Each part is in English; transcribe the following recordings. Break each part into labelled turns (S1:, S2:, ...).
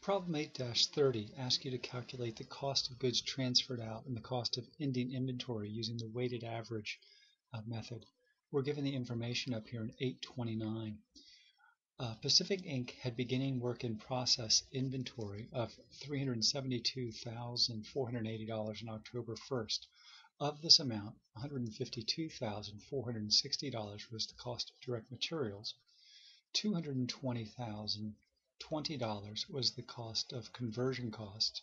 S1: Problem 8-30 asks you to calculate the cost of goods transferred out and the cost of ending inventory using the weighted average method. We're given the information up here in 829. Pacific Inc. had beginning work in process inventory of $372,480 on October 1st. Of this amount, $152,460 was the cost of direct materials. $220,020 was the cost of conversion cost.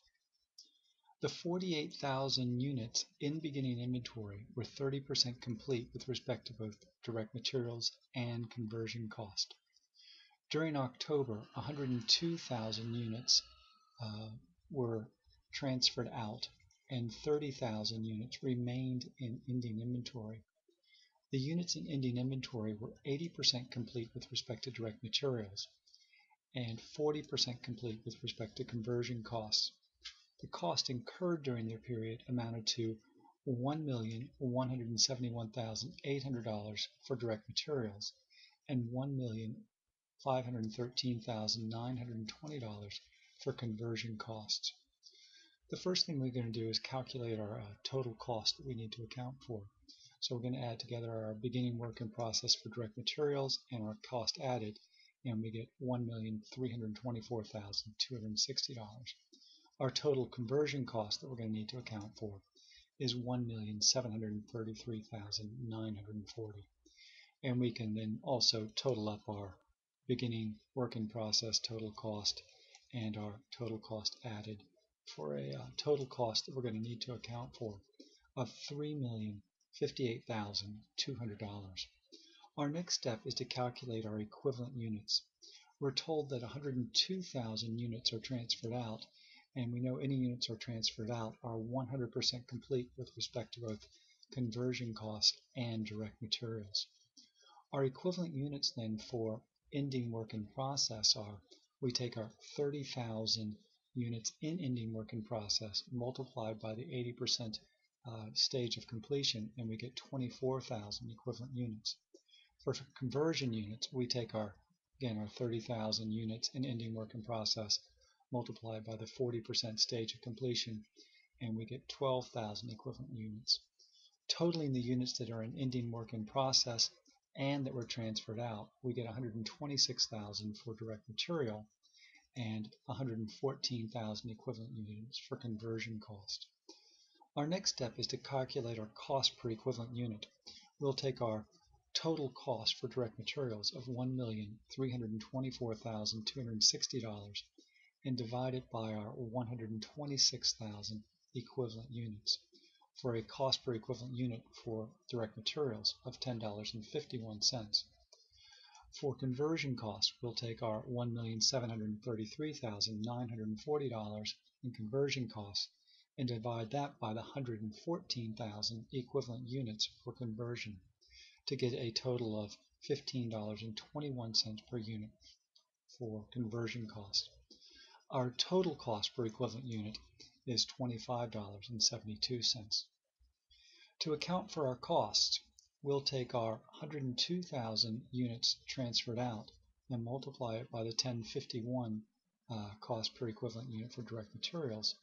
S1: The 48,000 units in beginning inventory were 30% complete with respect to both direct materials and conversion cost. During October, 102,000 units were transferred out and 30,000 units remained in ending inventory. The units in ending inventory were 80% complete with respect to direct materials and 40% complete with respect to conversion costs. The cost incurred during their period amounted to $1,171,800 for direct materials and $1,513,920 for conversion costs. The first thing we're going to do is calculate our total cost that we need to account for. So we're going to add together our beginning work in process for direct materials and our cost added, and we get $1,324,260. Our total conversion cost that we're going to need to account for is $1,733,940. And we can then also total up our beginning work in process total cost and our total cost added for a total cost that we're going to need to account for of $3,058,200. Our next step is to calculate our equivalent units. We're told that 102,000 units are transferred out, and we know any units are transferred out are 100% complete with respect to both conversion cost and direct materials. Our equivalent units then for ending work in process are, we take our 30,000 units in ending work in process multiplied by the 80% stage of completion, and we get 24,000 equivalent units. For conversion units, we take our 30,000 units in ending work in process multiplied by the 40% stage of completion, and we get 12,000 equivalent units. Totaling the units that are in ending work in process and that were transferred out, we get 126,000 for direct material and 114,000 equivalent units for conversion cost. Our next step is to calculate our cost per equivalent unit. We'll take our total cost for direct materials of $1,324,260 and divide it by our 126,000 equivalent units for a cost per equivalent unit for direct materials of $10.51. For conversion cost, we'll take our $1,733,940 in conversion costs and divide that by the 114,000 equivalent units for conversion to get a total of $15.21 per unit for conversion cost. Our total cost per equivalent unit is $25.72. To account for our costs, we'll take our 102,000 units transferred out and multiply it by the 1051 cost per equivalent unit for direct materials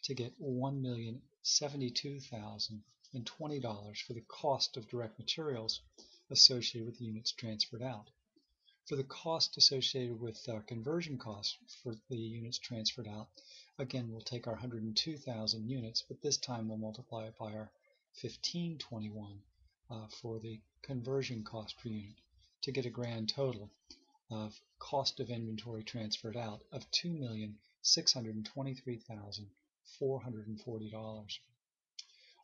S1: to get $1,072,020 for the cost of direct materials associated with the units transferred out. For the cost associated with conversion costs for the units transferred out, again we'll take our 102,000 units, but this time we'll multiply it by our 1521 for the conversion cost per unit to get a grand total of cost of inventory transferred out of $2,623,440.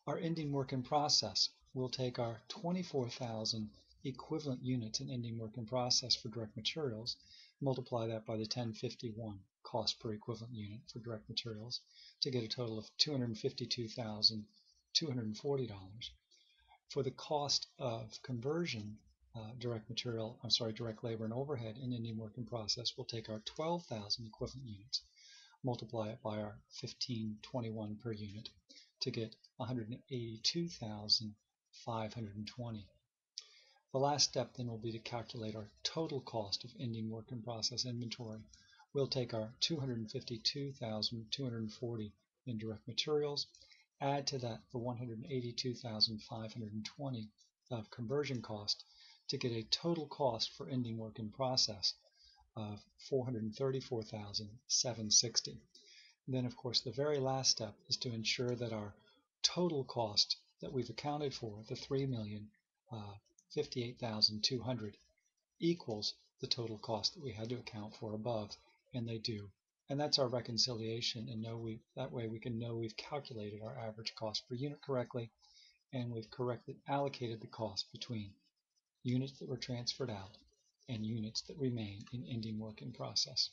S1: Our ending work in process, we'll take our 24,000 equivalent units in ending work in process for direct materials, multiply that by the 1051 cost per equivalent unit for direct materials to get a total of $252,240. For the cost of conversion, direct labor and overhead in ending work in process, we'll take our 12,000 equivalent units, multiply it by our 1521 per unit to get 182,520. The last step then will be to calculate our total cost of ending work in process inventory. we'll take our 252,240 indirect materials, add to that the 182,520 of conversion cost to get a total cost for ending work in process of 434,760. Then, of course, the very last step is to ensure that our total cost that we've accounted for, the 3,058,200, equals the total cost that we had to account for above, and they do. And that's our reconciliation, and that way we can know we've calculated our average cost per unit correctly, and we've correctly allocated the cost between units that were transferred out and units that remain in ending work in process.